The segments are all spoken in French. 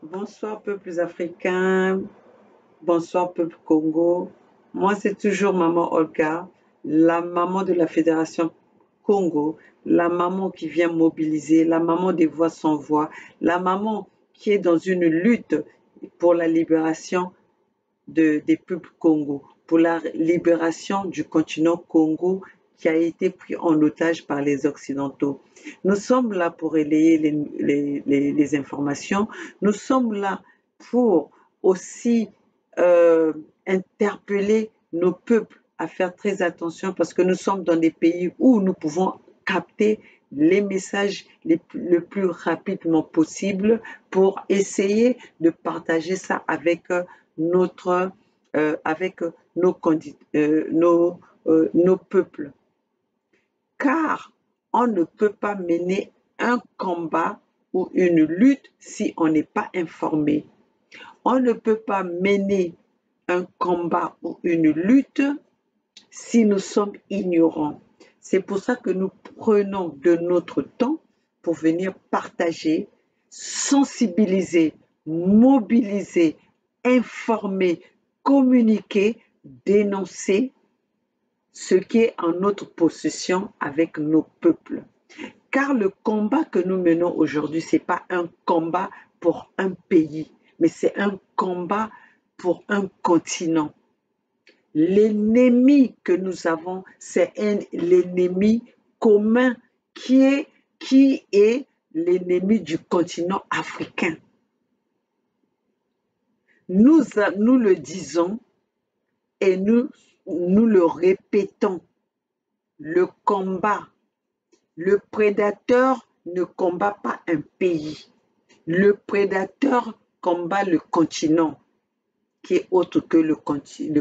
Bonsoir peuples africains, bonsoir peuple Congo. Moi, c'est toujours Maman Olga, la maman de la Fédération Congo, la maman qui vient mobiliser, la maman des voix sans voix, la maman qui est dans une lutte pour la libération des peuples Congo, pour la libération du continent Congo qui a été pris en otage par les Occidentaux. Nous sommes là pour relayer les informations, nous sommes là pour aussi interpeller nos peuples à faire très attention parce que nous sommes dans des pays où nous pouvons capter les messages le plus rapidement possible pour essayer de partager ça avec notre, avec nos peuples. Car on ne peut pas mener un combat ou une lutte si on n'est pas informé. On ne peut pas mener un combat ou une lutte si nous sommes ignorants. C'est pour ça que nous prenons de notre temps pour venir partager, sensibiliser, mobiliser, informer, communiquer, dénoncer ce qui est en notre possession avec nos peuples. Car le combat que nous menons aujourd'hui, ce n'est pas un combat pour un pays, mais c'est un combat pour un continent. L'ennemi que nous avons, c'est l'ennemi commun qui est l'ennemi du continent africain. Nous le disons et nous le répétons. Le prédateur ne combat pas un pays. Le prédateur combat le continent qui est autre que le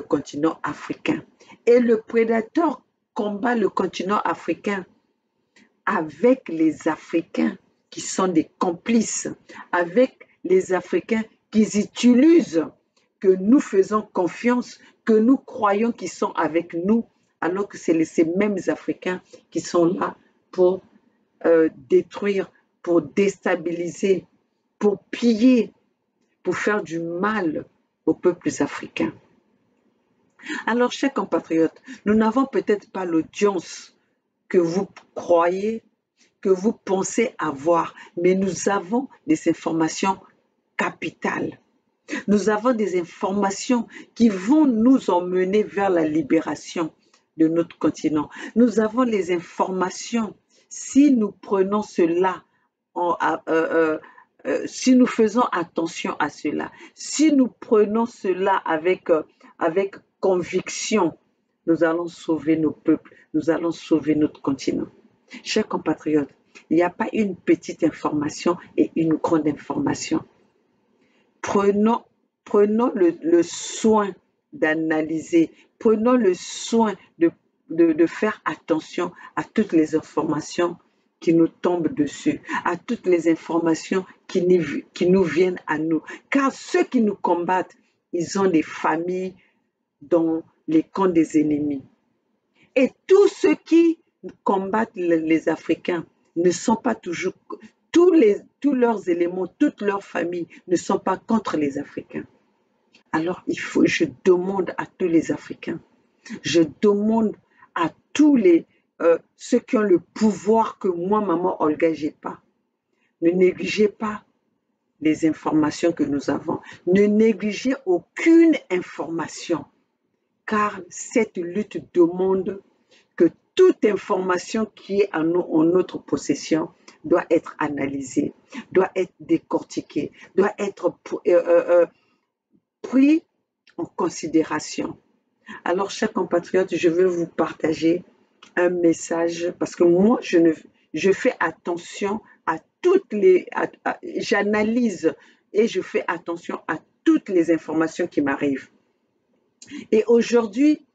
continent africain. Et le prédateur combat le continent africain avec les Africains qui sont des complices, avec les Africains qui utilisent, que nous faisons confiance, que nous croyons qu'ils sont avec nous, alors que c'est ces mêmes Africains qui sont là pour détruire, pour déstabiliser, pour piller, pour faire du mal aux peuples africains. Alors, chers compatriotes, nous n'avons peut-être pas l'audience que vous croyez, que vous pensez avoir, mais nous avons des informations capitales. Nous avons des informations qui vont nous emmener vers la libération de notre continent. Nous avons les informations. Si nous prenons cela si nous faisons attention à cela, si nous prenons cela avec conviction, nous allons sauver nos peuples, nous allons sauver notre continent. Chers compatriotes, il n'y a pas une petite information et une grande information. Prenons le soin d'analyser, prenons le soin de faire attention à toutes les informations qui nous tombent dessus, à toutes les informations qui nous viennent à nous. Car ceux qui nous combattent, ils ont des familles dans les camps des ennemis. Et tous ceux qui combattent les Africains ne sont pas toujours, tous leurs éléments, toutes leurs familles ne sont pas contre les Africains. Alors je demande à tous les Africains, je demande à tous ceux qui ont le pouvoir que moi, Maman Olga, j'ai pas. Ne négligez pas les informations que nous avons. Ne négligez aucune information, car cette lutte demande que toute information qui est en notre possession doit être analysée, doit être décortiquée, doit être pris en considération. Alors, chers compatriotes, je veux vous partager un message parce que moi, je fais attention à toutes j'analyse et je fais attention à toutes les informations qui m'arrivent. Et aujourd'hui,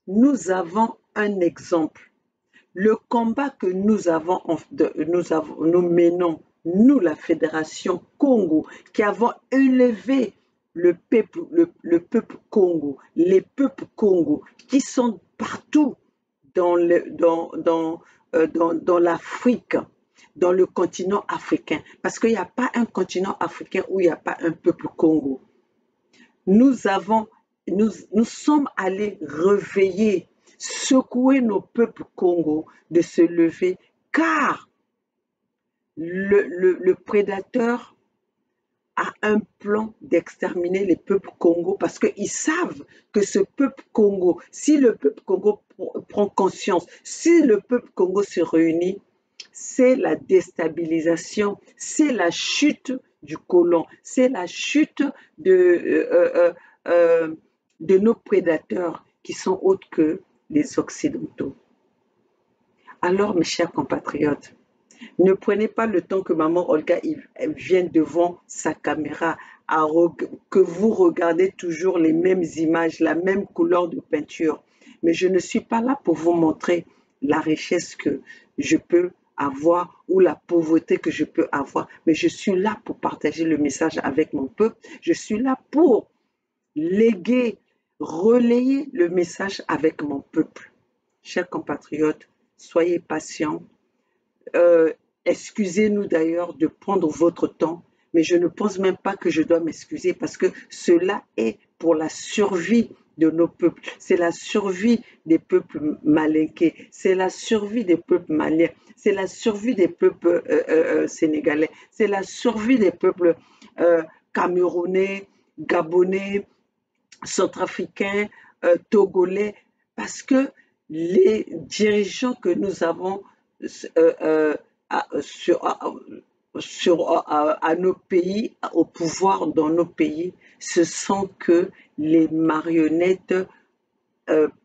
nous avons un exemple. Le combat que nous menons, nous, la Fédération Congo, qui avons élevé le peuple Congo, les peuples Congo, qui sont partout dans l'Afrique, dans le continent africain. Parce qu'il n'y a pas un continent africain où il n'y a pas un peuple Congo. Nous sommes allés réveiller, secouer nos peuples Congo de se lever, car le prédateur a un plan d'exterminer les peuples Congo parce qu'ils savent que ce peuple Congo, si le peuple Congo prend conscience, si le peuple Congo se réunit, c'est la déstabilisation, c'est la chute du colon, c'est la chute de nos prédateurs qui sont autres que les Occidentaux. Alors, mes chers compatriotes, ne prenez pas le temps que maman Olga vienne devant sa caméra, que vous regardez toujours les mêmes images, la même couleur de peinture. Mais je ne suis pas là pour vous montrer la richesse que je peux avoir ou la pauvreté que je peux avoir. Mais je suis là pour partager le message avec mon peuple. Je suis là pour léguer, relayer le message avec mon peuple. Chers compatriotes, soyez patients. Excusez-nous d'ailleurs de prendre votre temps, mais je ne pense même pas que je dois m'excuser parce que cela est pour la survie de nos peuples. C'est la survie des peuples malinqués, c'est la survie des peuples maliens, c'est la survie des peuples sénégalais, c'est la survie des peuples camerounais, gabonais, centrafricains, togolais, parce que les dirigeants que nous avons à nos pays, au pouvoir dans nos pays, ce sont que les marionnettes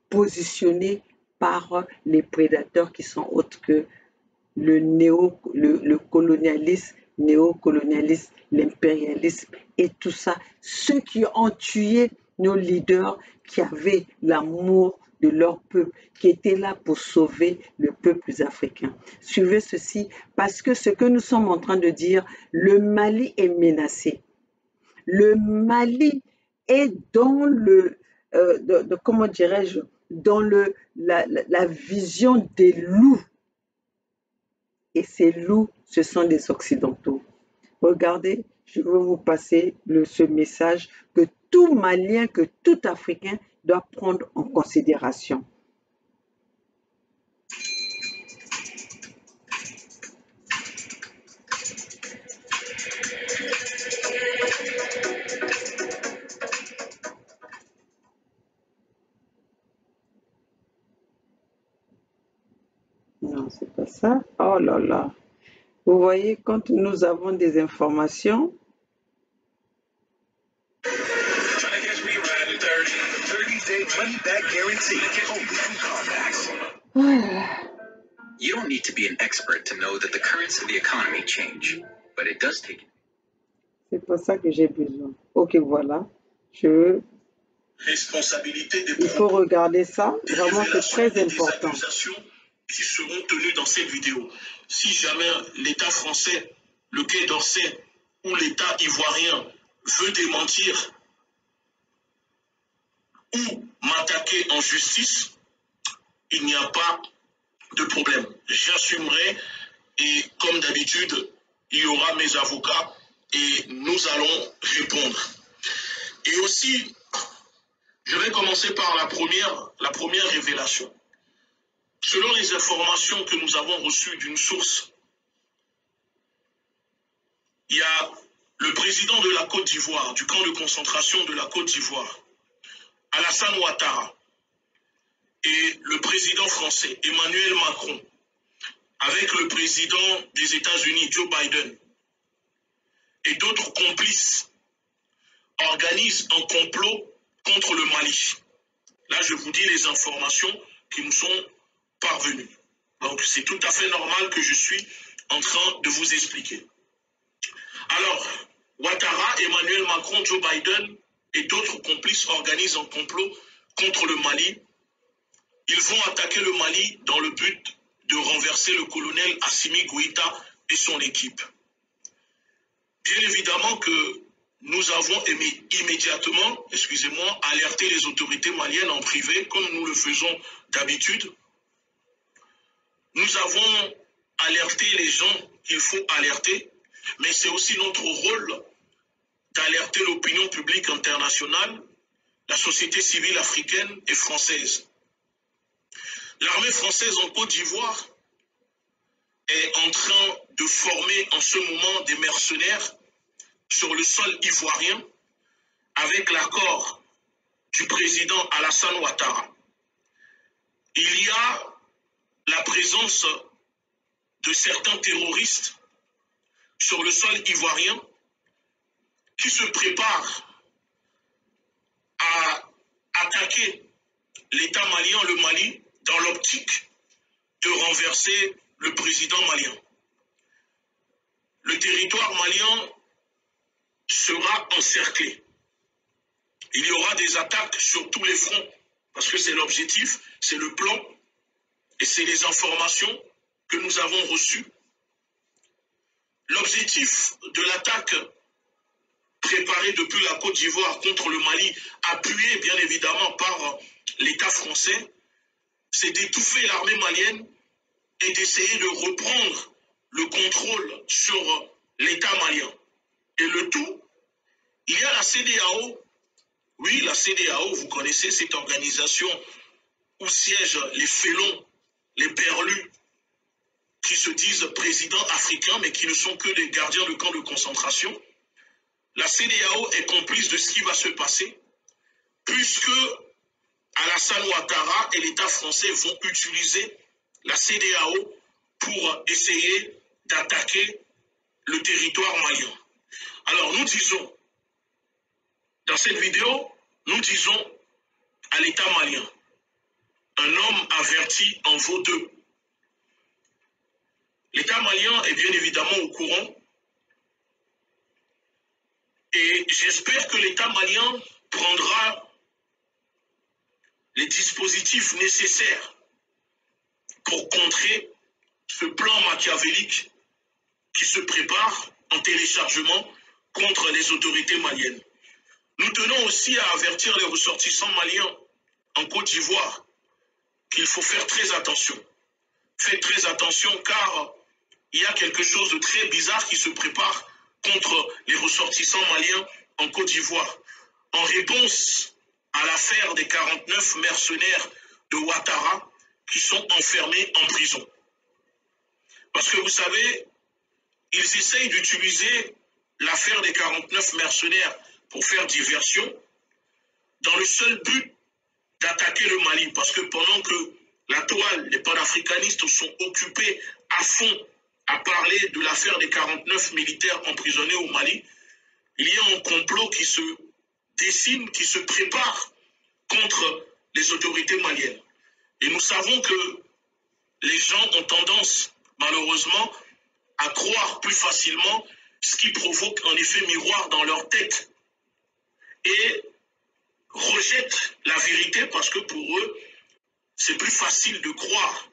positionnées par les prédateurs qui sont autres que le colonialisme, néocolonialisme, l'impérialisme et tout ça. Ceux qui ont tué nos leaders qui avaient l'amour de leur peuple, qui étaient là pour sauver le peuple africain. Suivez ceci, parce que ce que nous sommes en train de dire, le Mali est menacé. Le Mali est dans comment dirais-je, dans la vision des loups. Et ces loups, ce sont des Occidentaux. Regardez, je veux vous passer ce message que tout Malien, que tout Africain doit prendre en considération. Non, c'est pas ça. Oh là là. Vous voyez, quand nous avons des informations, You don't need to be an expert to know that the currents of the economy change, but it does take. C'est pas ça que j'ai besoin. Ok, voilà. Il faut regarder ça. Vraiment, c'est très important. Qui seront tenues dans cette vidéo. Si jamais l'État français, le Quai d'Orsay ou l'État ivoirien veut démentir ou m'attaquer en justice, il n'y a pas de problème. J'assumerai et comme d'habitude, il y aura mes avocats et nous allons répondre. Et aussi, je vais commencer par la première révélation. Selon les informations que nous avons reçues d'une source, il y a le président de la Côte d'Ivoire, du camp de concentration de la Côte d'Ivoire, Alassane Ouattara, et le président français, Emmanuel Macron, avec le président des États-Unis, Joe Biden, et d'autres complices, organisent un complot contre le Mali. Là, je vous dis les informations qui nous sont parvenues. Donc, c'est tout à fait normal que je suis en train de vous expliquer. Alors, Ouattara, Emmanuel Macron, Joe Biden et d'autres complices organisent un complot contre le Mali. Ils vont attaquer le Mali dans le but de renverser le colonel Assimi Goïta et son équipe. Bien évidemment que nous avons immédiatement, alerté les autorités maliennes en privé, comme nous le faisons d'habitude. Nous avons alerté les gens qu'il faut alerter, mais c'est aussi notre rôle d'alerter l'opinion publique internationale, la société civile africaine et française. L'armée française en Côte d'Ivoire est en train de former en ce moment des mercenaires sur le sol ivoirien avec l'accord du président Alassane Ouattara. Il y a la présence de certains terroristes sur le sol ivoirien qui se préparent à attaquer l'État malien, le Mali, dans l'optique de renverser le président malien. Le territoire malien sera encerclé. Il y aura des attaques sur tous les fronts, parce que c'est l'objectif, c'est le plan, et c'est les informations que nous avons reçues. L'objectif de l'attaque préparée depuis la Côte d'Ivoire contre le Mali, appuyée bien évidemment par l'État français, c'est d'étouffer l'armée malienne et d'essayer de reprendre le contrôle sur l'État malien. Et le tout, il y a la CEDEAO. Oui, la CEDEAO, vous connaissez cette organisation où siègent les félons, les berlus, qui se disent présidents africains, mais qui ne sont que des gardiens de camps de concentration. La CEDEAO est complice de ce qui va se passer, puisque Alassane Ouattara et l'État français vont utiliser la CEDEAO pour essayer d'attaquer le territoire malien. Alors nous disons, dans cette vidéo, nous disons à l'État malien, un homme averti en vaut deux. L'État malien est bien évidemment au courant et j'espère que l'État malien prendra les dispositifs nécessaires pour contrer ce plan machiavélique qui se prépare en téléchargement contre les autorités maliennes. Nous tenons aussi à avertir les ressortissants maliens en Côte d'Ivoire qu'il faut faire très attention. Faites très attention car il y a quelque chose de très bizarre qui se prépare contre les ressortissants maliens en Côte d'Ivoire. En réponse à l'affaire des 49 mercenaires de Ouattara qui sont enfermés en prison. Parce que vous savez, ils essayent d'utiliser l'affaire des 49 mercenaires pour faire diversion dans le seul but d'attaquer le Mali. Parce que pendant que la toile, les panafricanistes sont occupés à fond à parler de l'affaire des 49 militaires emprisonnés au Mali, il y a un complot qui se dessine, qui se prépare contre les autorités maliennes. Et nous savons que les gens ont tendance, malheureusement, à croire plus facilement ce qui provoque un effet miroir dans leur tête et rejettent la vérité parce que pour eux, c'est plus facile de croire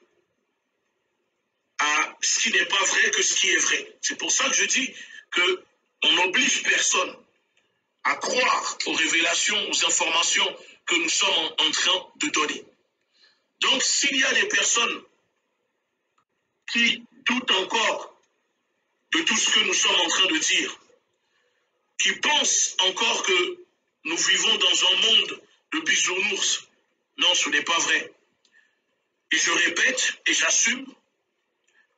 à ce qui n'est pas vrai que ce qui est vrai. C'est pour ça que je dis qu'on n'oblige personne à croire aux révélations, aux informations que nous sommes en train de donner. Donc, s'il y a des personnes qui doutent encore de tout ce que nous sommes en train de dire, qui pensent encore que nous vivons dans un monde de bisounours, non, ce n'est pas vrai. Et je répète et j'assume,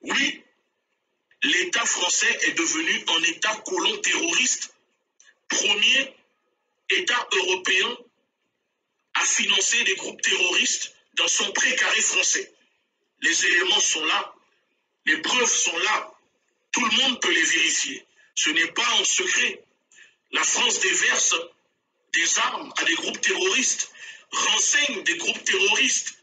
oui, l'État français est devenu un État colon terroriste, premier État européen à financer des groupes terroristes dans son précaré français. Les éléments sont là, les preuves sont là, tout le monde peut les vérifier. Ce n'est pas en secret. La France déverse des armes à des groupes terroristes, renseigne des groupes terroristes,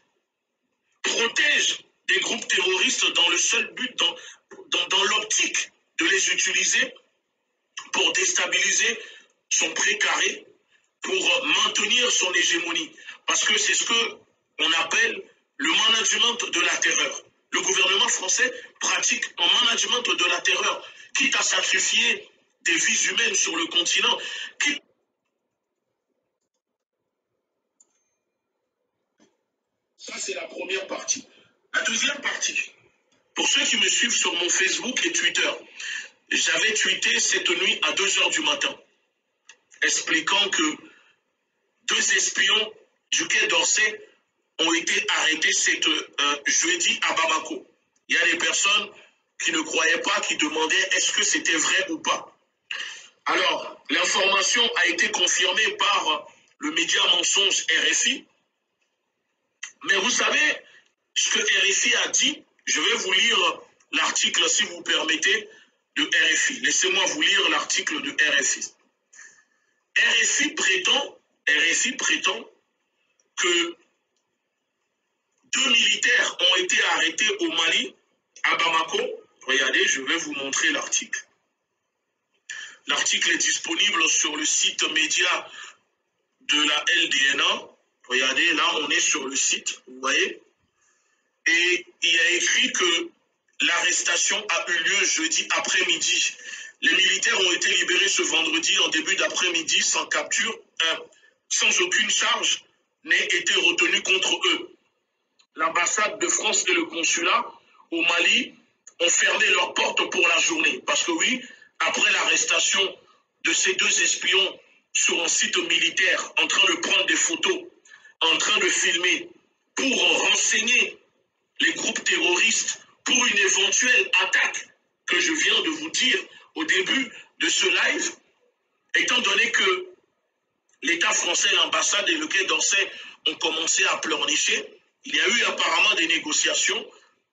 protège des groupes terroristes dans le seul but, dans l'optique de les utiliser pour déstabiliser son précaré, pour maintenir son hégémonie. Parce que c'est ce qu'on appelle le management de la terreur. Le gouvernement français pratique un management de la terreur, quitte à sacrifier des vies humaines sur le continent. Ça, c'est la première partie. La deuxième partie, Pour ceux qui me suivent sur mon Facebook et Twitter, j'avais tweeté cette nuit à 2 h du matin, expliquant que 2 espions du Quai d'Orsay ont été arrêtés jeudi à Bamako. Il y a des personnes qui ne croyaient pas, qui demandaient est-ce que c'était vrai ou pas. Alors, l'information a été confirmée par le média mensonge RFI. Mais vous savez ce que RFI a dit? Je vais vous lire l'article, si vous permettez, de RFI. Laissez-moi vous lire l'article de RFI. RFI prétend que 2 militaires ont été arrêtés au Mali, à Bamako. Regardez, je vais vous montrer l'article. L'article est disponible sur le site média de la LDNA. Regardez, là, on est sur le site, vous voyez. Et il y a écrit que l'arrestation a eu lieu jeudi après-midi. Les militaires ont été libérés ce vendredi en début d'après-midi sans capture, sans aucune charge n'ait été retenue contre eux. L'ambassade de France et le consulat au Mali ont fermé leurs portes pour la journée. Parce que oui, après l'arrestation de ces 2 espions sur un site militaire, en train de prendre des photos, en train de filmer, pour renseigner les groupes terroristes pour une éventuelle attaque que je viens de vous dire au début de ce live, étant donné que l'État français, l'ambassade et le Quai d'Orsay ont commencé à pleurnicher, il y a eu apparemment des négociations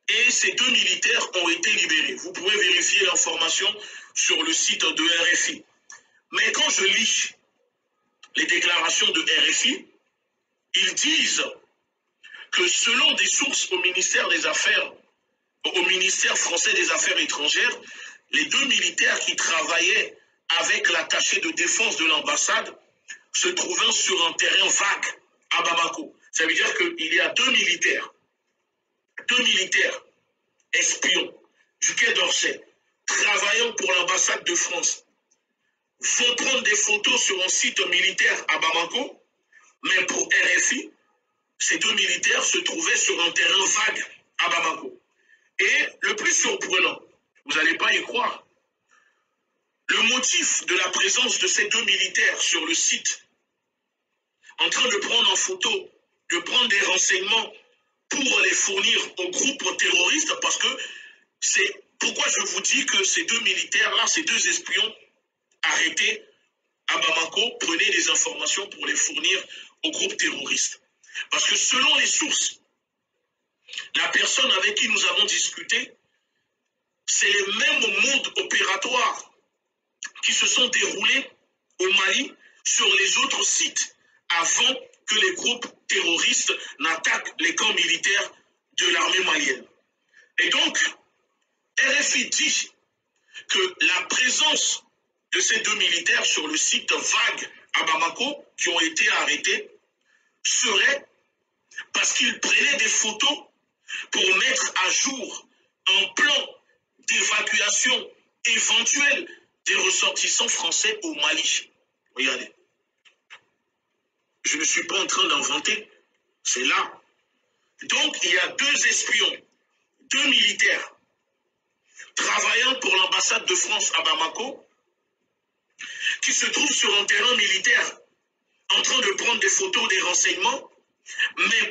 et ces 2 militaires ont été libérés. Vous pouvez vérifier l'information sur le site de RFI. Mais quand je lis les déclarations de RFI, ils disent que selon des sources au ministère français des Affaires étrangères, les 2 militaires qui travaillaient avec l'attaché de défense de l'ambassade se trouvant sur un terrain vague à Bamako. Ça veut dire qu'il y a 2 militaires espions du Quai d'Orsay travaillant pour l'ambassade de France vont prendre des photos sur un site militaire à Bamako, mais pour RFI, ces 2 militaires se trouvaient sur un terrain vague à Bamako. Et le plus surprenant, vous n'allez pas y croire, le motif de la présence de ces 2 militaires sur le site, en train de prendre en photo, de prendre des renseignements pour les fournir aux groupes terroristes, parce que c'est pourquoi je vous dis que ces 2 militaires-là, ces 2 espions arrêtés à Bamako, prenaient des informations pour les fournir aux groupes terroristes. Parce que selon les sources, la personne avec qui nous avons discuté, c'est les mêmes modes opératoires qui se sont déroulés au Mali sur les autres sites avant que les groupes terroristes n'attaquent les camps militaires de l'armée malienne. Et donc, RFI dit que la présence de ces 2 militaires sur le site vague à Bamako, qui ont été arrêtés, serait parce qu'ils prenaient des photos pour mettre à jour un plan d'évacuation éventuelle des ressortissants français au Mali. Regardez. Je ne suis pas en train d'inventer, c'est là. Donc, il y a 2 espions, 2 militaires, travaillant pour l'ambassade de France à Bamako, qui se trouvent sur un terrain militaire, en train de prendre des photos, des renseignements, mais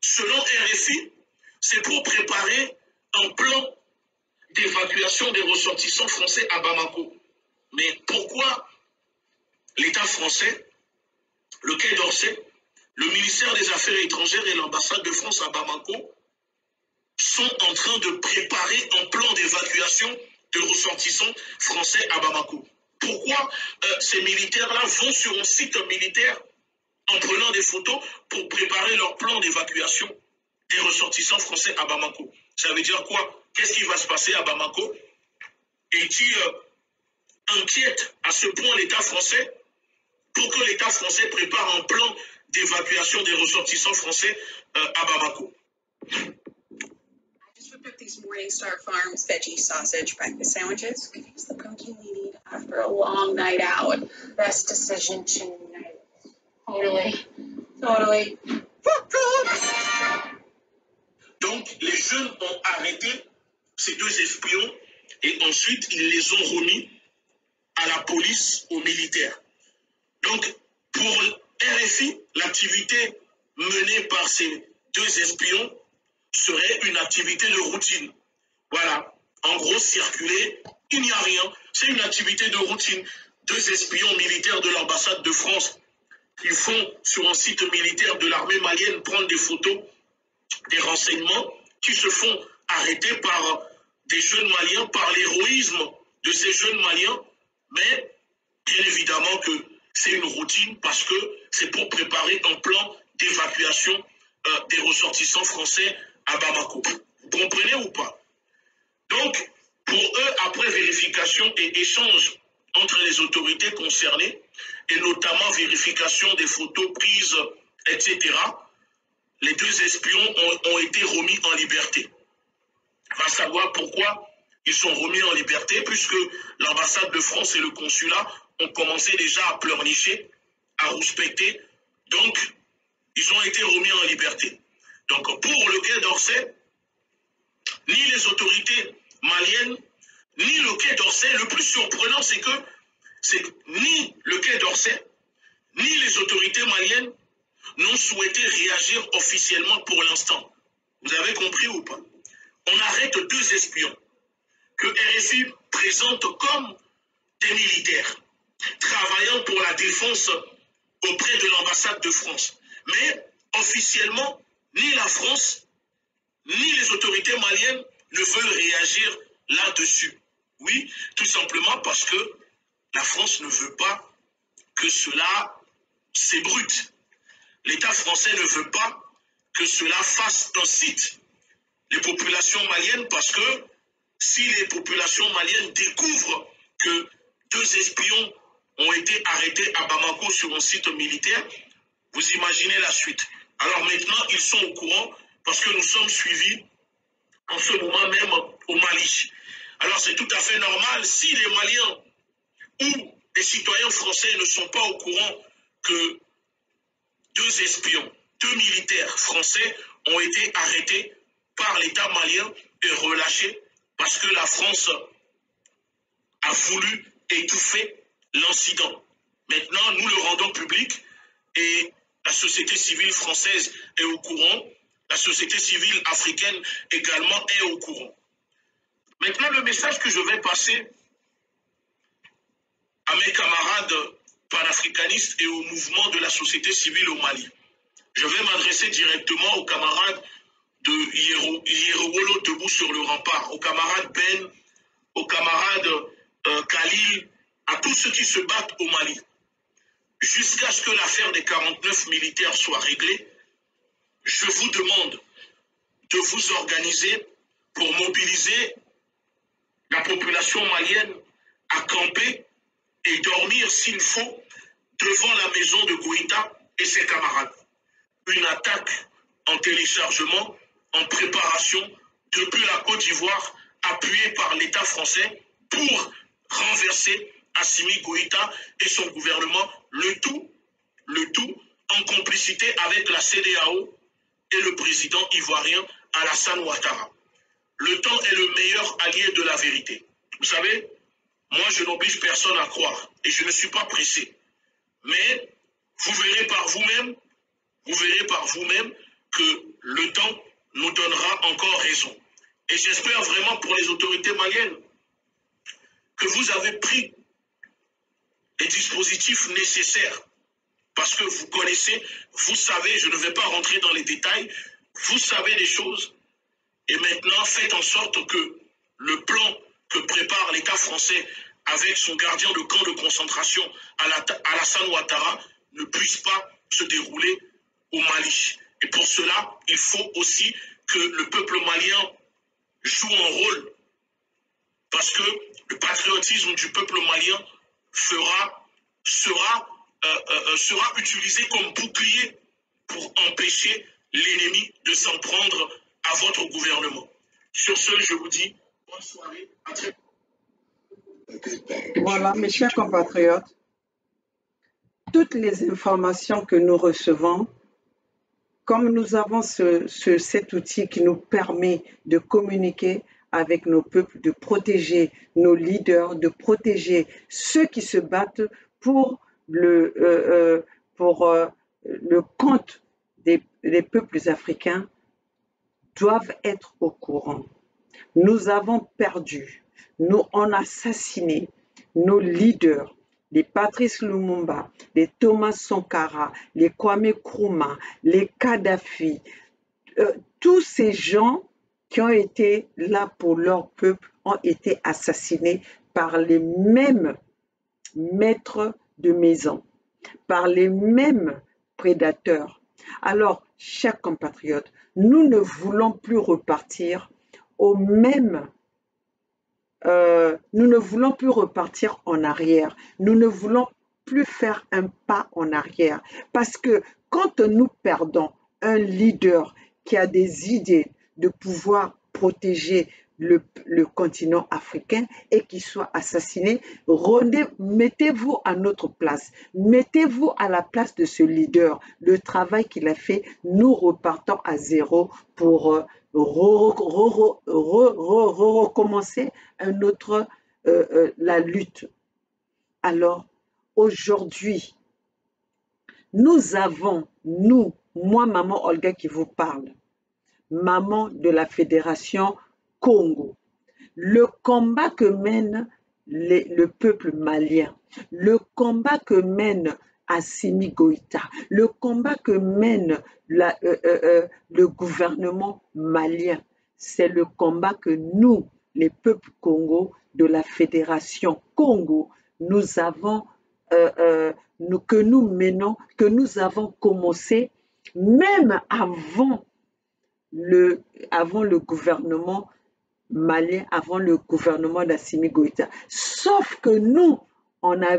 selon RFI, c'est pour préparer un plan d'évacuation des ressortissants français à Bamako. Mais pourquoi l'État français, le Quai d'Orsay, le ministère des Affaires étrangères et l'ambassade de France à Bamako sont en train de préparer un plan d'évacuation de ressortissants français à Bamako? Pourquoi ces militaires-là vont sur un site militaire en prenant des photos pour préparer leur plan d'évacuation des ressortissants français à Bamako? Ça veut dire quoi? Qu'est-ce qui va se passer à Bamako et qui inquiète à ce point l'État français pour que l'État français prépare un plan d'évacuation des ressortissants français à Bamako? I just whipped up these Morningstar Farms veggie sausage breakfast sandwiches. Give us the protein we need after a long night out. Best decision tonight. Totally. Donc, les jeunes ont arrêté ces 2 espions et ensuite, ils les ont remis à la police, aux militaires. Donc, pour RFI, l'activité menée par ces 2 espions serait une activité de routine. Voilà. En gros, circuler, il n'y a rien. C'est une activité de routine. 2 espions militaires de l'ambassade de France qui font sur un site militaire de l'armée malienne prendre des photos, des renseignements, qui se font arrêter par des jeunes Maliens, par l'héroïsme de ces jeunes Maliens. Mais bien évidemment que c'est une routine parce que c'est pour préparer un plan d'évacuation des ressortissants français à Bamako. Vous comprenez ou pas? Donc, pour eux, après vérification et échange entre les autorités concernées, et notamment vérification des photos prises, etc., les 2 espions ont été remis en liberté. On va savoir pourquoi ils sont remis en liberté, puisque l'ambassade de France et le consulat ont commencé déjà à pleurnicher, à rouspecter. Donc, ils ont été remis en liberté. Donc, pour le Quai d'Orsay, ni les autorités maliennes, ni le Quai d'Orsay, le plus surprenant, c'est que ni le Quai d'Orsay, ni les autorités maliennes n'ont souhaité réagir officiellement pour l'instant. Vous avez compris ou pas? On arrête 2 espions que RFI présente comme des militaires travaillant pour la défense auprès de l'ambassade de France. Mais officiellement, ni la France, ni les autorités maliennes ne veulent réagir là-dessus. Oui, tout simplement parce que la France ne veut pas que cela s'ébrute. L'État français ne veut pas que cela fasse un site les populations maliennes, parce que si les populations maliennes découvrent que 2 espions ont été arrêtés à Bamako sur un site militaire, vous imaginez la suite. Alors maintenant, ils sont au courant parce que nous sommes suivis en ce moment même au Mali. Alors c'est tout à fait normal si les Maliens ou les citoyens français ne sont pas au courant que 2 espions, 2 militaires français ont été arrêtés par l'État malien et relâchés parce que la France a voulu étouffer l'incident. Maintenant, nous le rendons public et la société civile française est au courant, la société civile africaine également est au courant. Maintenant, le message que je vais passer à mes camarades panafricanistes et au mouvement de la société civile au Mali. Je vais m'adresser directement aux camarades de Yerowolo debout sur le rempart, aux camarades Ben, aux camarades Khalil, à tous ceux qui se battent au Mali. Jusqu'à ce que l'affaire des 49 militaires soit réglée, je vous demande de vous organiser pour mobiliser la population malienne à camper et dormir s'il faut devant la maison de Goïta et ses camarades. Une attaque en téléchargement, en préparation depuis la Côte d'Ivoire, appuyée par l'État français pour renverser Assimi Goïta et son gouvernement, le tout en complicité avec la CEDEAO et le président ivoirien Alassane Ouattara. Le temps est le meilleur allié de la vérité. Vous savez, moi je n'oblige personne à croire et je ne suis pas pressé. Mais vous verrez par vous-même que le temps nous donnera encore raison. Et j'espère vraiment pour les autorités maliennes que vous avez pris les dispositifs nécessaires parce que vous connaissez, vous savez, je ne vais pas rentrer dans les détails, vous savez des choses et maintenant faites en sorte que le plan que prépare l'État français avec son gardien de camp de concentration Alassane Ouattara ne puisse pas se dérouler au Mali. Et pour cela, il faut aussi que le peuple malien joue un rôle parce que le patriotisme du peuple malien sera utilisé comme bouclier pour empêcher l'ennemi de s'en prendre à votre gouvernement. Sur ce, je vous dis bonne soirée. À très bientôt. Voilà, mes chers compatriotes, toutes les informations que nous recevons Comme nous avons cet outil qui nous permet de communiquer avec nos peuples, de protéger nos leaders, de protéger ceux qui se battent pour le compte des peuples africains, doivent être au courant. Nous avons perdu, on a assassiné nos leaders, les Patrice Lumumba, les Thomas Sankara, les Kwame Nkrumah, les Kadhafi, tous ces gens qui ont été là pour leur peuple ont été assassinés par les mêmes maîtres de maison, par les mêmes prédateurs. Alors, chers compatriotes, nous ne voulons plus repartir au même nous ne voulons plus repartir en arrière. Nous ne voulons plus faire un pas en arrière. Parce que quand nous perdons un leader qui a des idées de pouvoir protéger le continent africain et qui soit assassiné, mettez-vous à notre place. Mettez-vous à la place de ce leader. Le travail qu'il a fait, nous repartons à zéro pour recommencer la lutte. Alors, aujourd'hui, moi, maman Olga qui vous parle, maman de la Fédération Congo, le combat que mène le peuple malien, le combat que mène Assimi Goïta, le combat que mène le gouvernement malien, c'est le combat que nous, les peuples Congo, de la Fédération Congo, que nous menons, que nous avons commencé même avant le gouvernement malien, avant le gouvernement d'Assimi Goïta. Sauf que nous, on n'a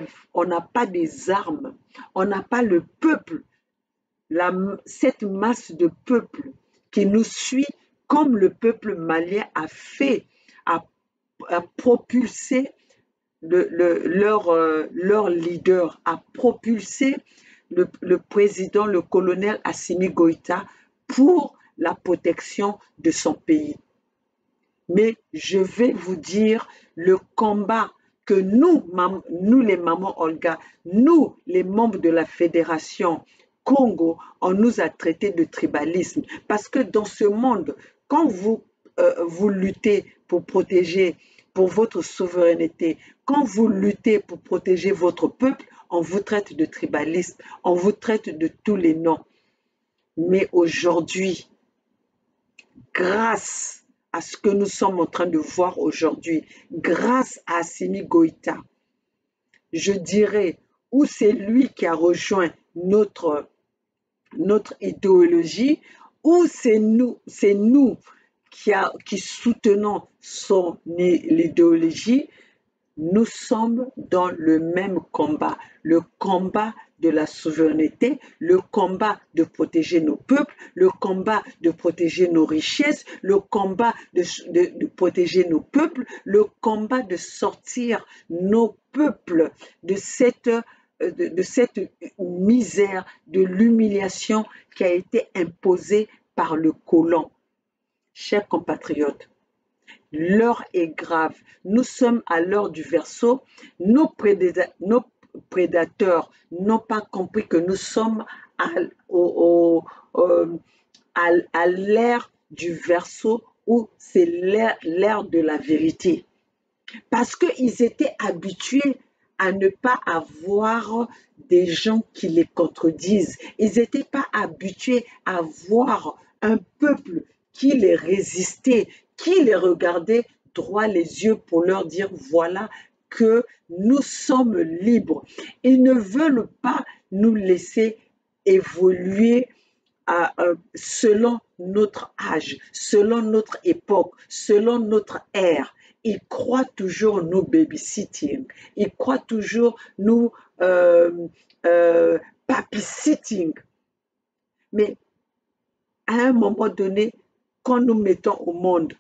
pas des armes, on n'a pas le peuple, cette masse de peuple qui nous suit comme le peuple malien a fait, a propulsé leur leader, a propulsé le président, le colonel Assimi Goïta pour la protection de son pays. Mais je vais vous dire le combat que nous les mamans Olga, nous les membres de la Fédération Congo, on nous a traités de tribalisme. Parce que dans ce monde, quand vous luttez pour protéger, pour votre souveraineté, quand vous luttez pour protéger votre peuple, on vous traite de tribalisme, on vous traite de tous les noms. Mais aujourd'hui, grâce à ce que nous sommes en train de voir aujourd'hui, grâce à Assimi Goïta, je dirais, ou c'est lui qui a rejoint notre idéologie, ou c'est nous qui soutenons son idéologie. Nous sommes dans le même combat, le combat de la souveraineté, le combat de protéger nos peuples, le combat de protéger nos richesses, le combat de protéger nos peuples, le combat de sortir nos peuples de cette misère, de l'humiliation qui a été imposée par le colon. Chers compatriotes, l'heure est grave. Nous sommes à l'heure du verseau. Nos prédateurs n'ont pas compris que nous sommes à l'ère du verseau où c'est l'ère de la vérité. Parce qu'ils étaient habitués à ne pas avoir des gens qui les contredisent. Ils n'étaient pas habitués à voir un peuple qui les résistait, qui les regardait droit les yeux pour leur dire voilà que nous sommes libres. Ils ne veulent pas nous laisser évoluer selon notre âge, selon notre époque, selon notre ère. Ils croient toujours nous babysitting, ils croient toujours nous babysitting. Mais à un moment donné, quand nous mettons au monde,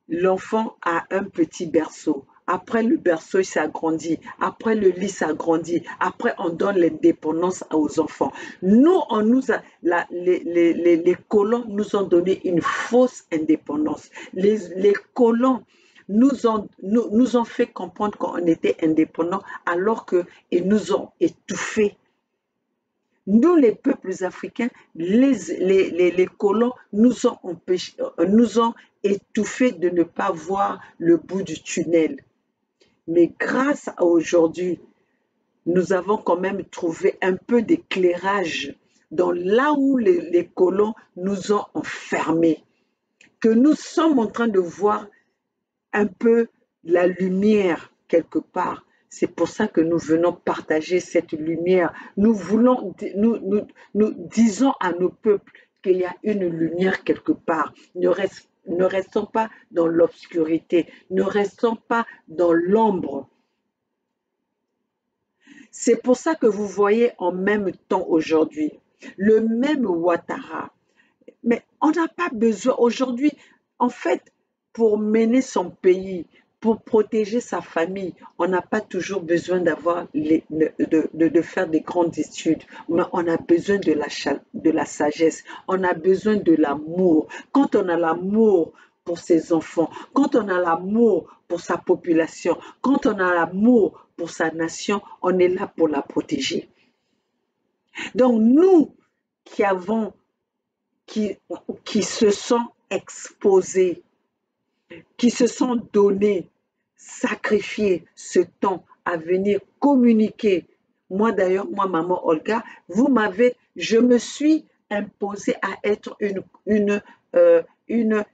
l'enfant a un petit berceau, Après le berceau, il s'agrandit. Après le lit s'agrandit. Après, on donne l'indépendance aux enfants. Nous, on nous a, les colons nous ont donné une fausse indépendance. Les colons nous ont fait comprendre qu'on était indépendants alors qu'ils nous ont étouffés. Nous, les peuples africains, les colons nous ont empêchés, nous ont étouffés de ne pas voir le bout du tunnel. Mais grâce à aujourd'hui, nous avons quand même trouvé un peu d'éclairage dans là où les colons nous ont enfermés, que nous sommes en train de voir un peu la lumière quelque part. C'est pour ça que nous venons partager cette lumière. Nous disons à nos peuples qu'il y a une lumière quelque part. Ne restons pas dans l'obscurité, ne restons pas dans l'ombre. C'est pour ça que vous voyez en même temps aujourd'hui le même Ouattara. Mais on n'a pas besoin aujourd'hui, en fait, pour mener son pays, pour protéger sa famille, on n'a pas toujours besoin d'avoir de faire des grandes études, mais on a besoin de la sagesse, on a besoin de l'amour. Quand on a l'amour pour ses enfants, quand on a l'amour pour sa population, quand on a l'amour pour sa nation, on est là pour la protéger. Donc nous qui se sont exposés, qui se sont donnés, sacrifiés ce temps à venir communiquer. Moi d'ailleurs, moi maman Olga, je me suis imposée à être une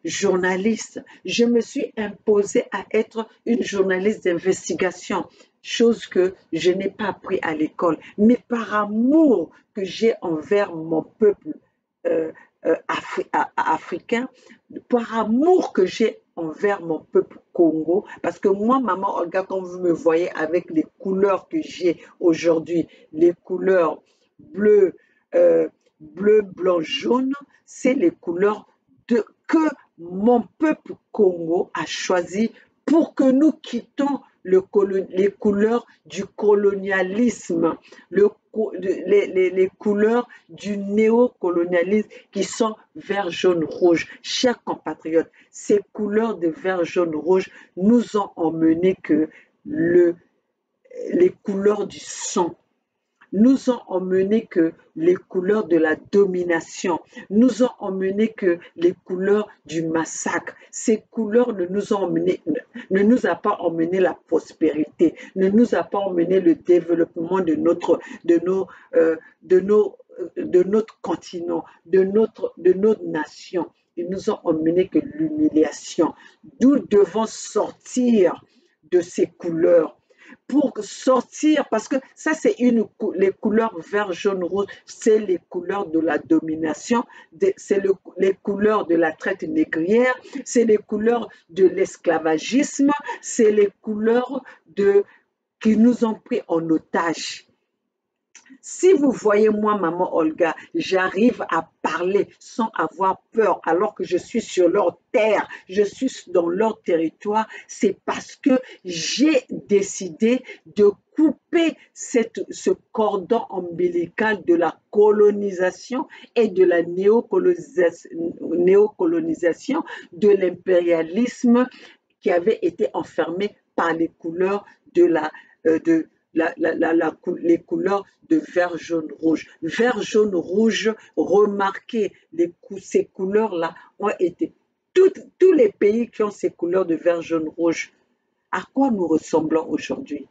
journaliste. Je me suis imposée à être une journaliste d'investigation, chose que je n'ai pas appris à l'école. Mais par amour que j'ai envers mon peuple africain, par amour que j'ai envers mon peuple Congo, parce que moi, maman Olga, quand vous me voyez avec les couleurs que j'ai aujourd'hui, les couleurs bleu, blanc, jaune, c'est les couleurs que mon peuple Congo a choisi pour que nous quittions les couleurs du colonialisme, les couleurs du néocolonialisme qui sont vert, jaune, rouge. Chers compatriotes, ces couleurs de vert, jaune, rouge nous ont emmené que les couleurs du sang, nous ont emmené que les couleurs de la domination, nous ont emmené que les couleurs du massacre. Ces couleurs ne nous a pas emmené la prospérité, ne nous a pas emmené le développement de notre continent, de notre nation. Ils nous ont emmené que l'humiliation. Nous devons sortir de ces couleurs. Pour sortir, parce que ça c'est les couleurs vert, jaune, rouge, c'est les couleurs de la domination, c'est les couleurs de la traite négrière, c'est les couleurs de l'esclavagisme, c'est les couleurs qui nous ont pris en otage. Si vous voyez moi, maman Olga, j'arrive à parler sans avoir peur alors que je suis sur leur terre, je suis dans leur territoire, c'est parce que j'ai décidé de couper ce cordon ombilical de la colonisation et de la néocolonisation, de l'impérialisme qui avait été enfermé par les couleurs les couleurs de vert, jaune, rouge. Vert, jaune, rouge, remarquez, ces couleurs-là ont été... Tous les pays qui ont ces couleurs de vert, jaune, rouge, à quoi nous ressemblons aujourd'hui?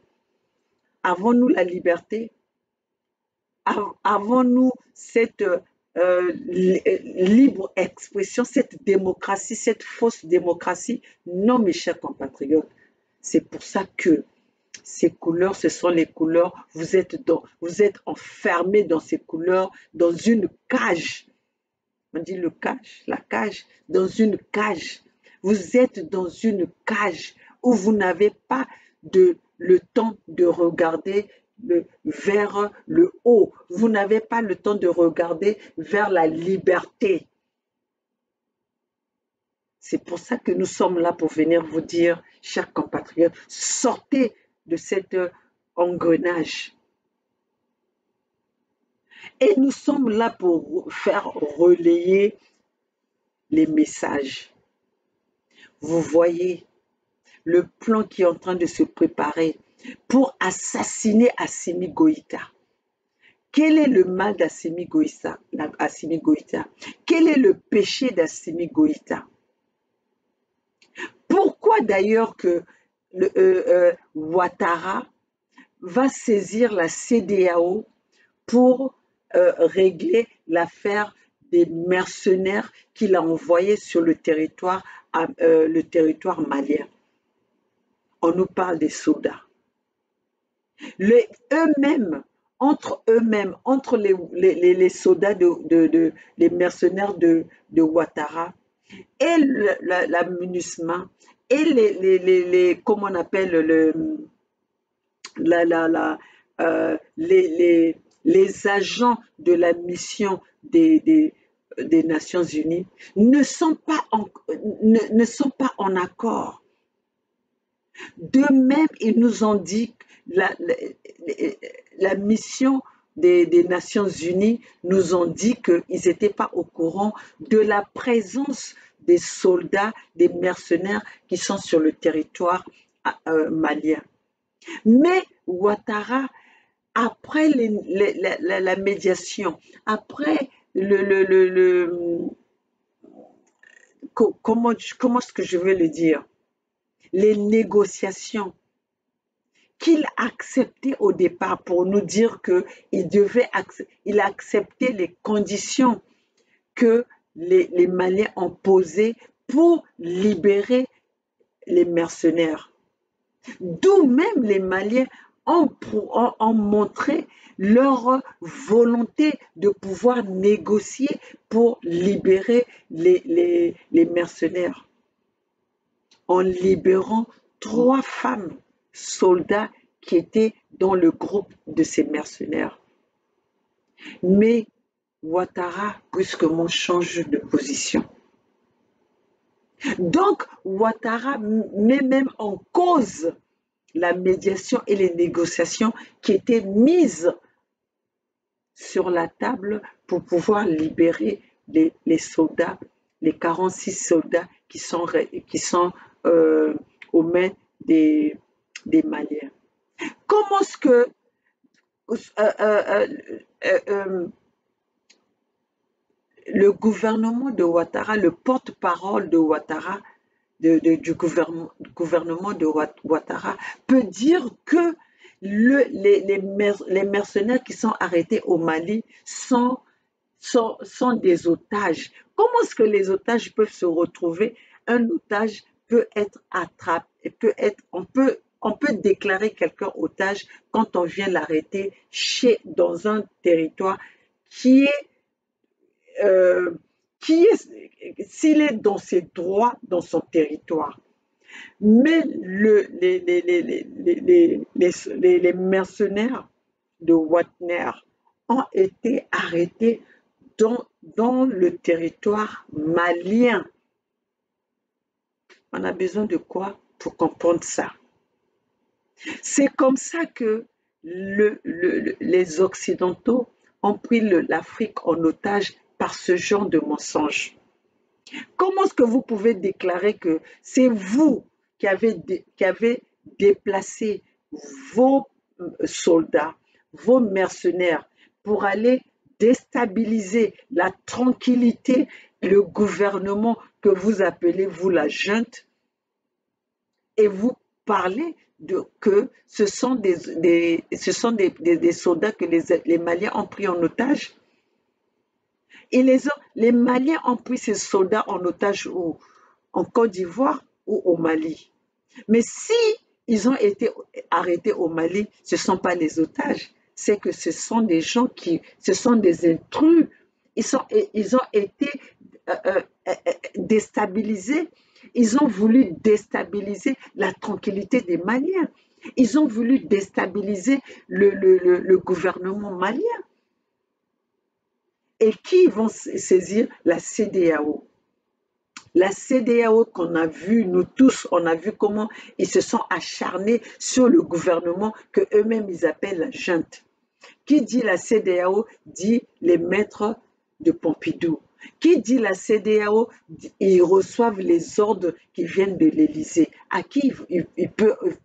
Avons-nous la liberté? Avons-nous cette libre expression, cette démocratie, cette fausse démocratie? Non, mes chers compatriotes. C'est pour ça que ces couleurs, ce sont les couleurs, vous êtes enfermés dans ces couleurs, dans une cage. On dit la cage, dans une cage. Vous êtes dans une cage où vous n'avez pas le temps de regarder vers le haut. Vous n'avez pas le temps de regarder vers la liberté. C'est pour ça que nous sommes là pour venir vous dire chers compatriotes, sortez de cet engrenage. Et nous sommes là pour faire relayer les messages. Vous voyez le plan qui est en train de se préparer pour assassiner Assimi Goïta. Quel est le mal d'Assimi Goïta? Quel est le péché d'Assimi Goïta? Pourquoi d'ailleurs que Ouattara va saisir la CEDEAO pour régler l'affaire des mercenaires qu'il a envoyés sur le territoire malien? On nous parle des soldats. Entre les soldats, les mercenaires de Ouattara et la MINUSMA et comment on appelle les agents de la mission des Nations Unies ne sont pas en accord. De même, ils nous ont dit que la mission des Nations Unies nous ont dit qu'ils n'étaient pas au courant de la présence des soldats, des mercenaires qui sont sur le territoire malien. Mais Ouattara, après la médiation, après comment est-ce que je vais le dire, les négociations qu'il a acceptées au départ pour nous dire qu'il a accepté les conditions que les Maliens ont posées pour libérer les mercenaires. D'où même les Maliens ont montré leur volonté de pouvoir négocier pour libérer les mercenaires, en libérant 3 femmes soldats qui étaient dans le groupe de ces mercenaires. Mais Ouattara brusquement change de position. Donc Ouattara met même en cause la médiation et les négociations qui étaient mises sur la table pour pouvoir libérer les soldats, les 46 soldats qui sont aux mains des Maliens. Comment est-ce que le gouvernement de Ouattara, le porte-parole de Ouattara, du gouvernement de Ouattara, peut dire que les mercenaires qui sont arrêtés au Mali sont des otages? Comment est-ce que les otages peuvent se retrouver? Un otage peut être attrapé, on peut déclarer quelqu'un otage quand on vient l'arrêter dans un territoire qui est s'il est dans ses droits dans son territoire. Mais les mercenaires de Wagner ont été arrêtés dans le territoire malien. On a besoin de quoi pour comprendre ça? C'est comme ça que les Occidentaux ont pris l'Afrique en otage par ce genre de mensonges. Comment est-ce que vous pouvez déclarer que c'est vous qui avez déplacé vos soldats, vos mercenaires pour aller déstabiliser la tranquillité, le gouvernement que vous appelez, vous, la junte, et vous parlez que ce sont des soldats que les Maliens ont pris en otage? Et les Maliens ont pris ces soldats en otage où? En Côte d'Ivoire ou au Mali? Mais si ils ont été arrêtés au Mali, ce ne sont pas les otages, c'est que ce sont des gens ce sont des intrus. Ils ont été déstabilisés. Ils ont voulu déstabiliser la tranquillité des Maliens. Ils ont voulu déstabiliser le gouvernement malien. Et qui vont saisir la CEDEAO? La CEDEAO qu'on a vu, nous tous, on a vu comment ils se sont acharnés sur le gouvernement que eux-mêmes ils appellent la junte. Qui dit la CEDEAO dit les maîtres de Pompidou. Qui dit la CEDEAO, ils reçoivent les ordres qui viennent de l'Élysée. À qui ils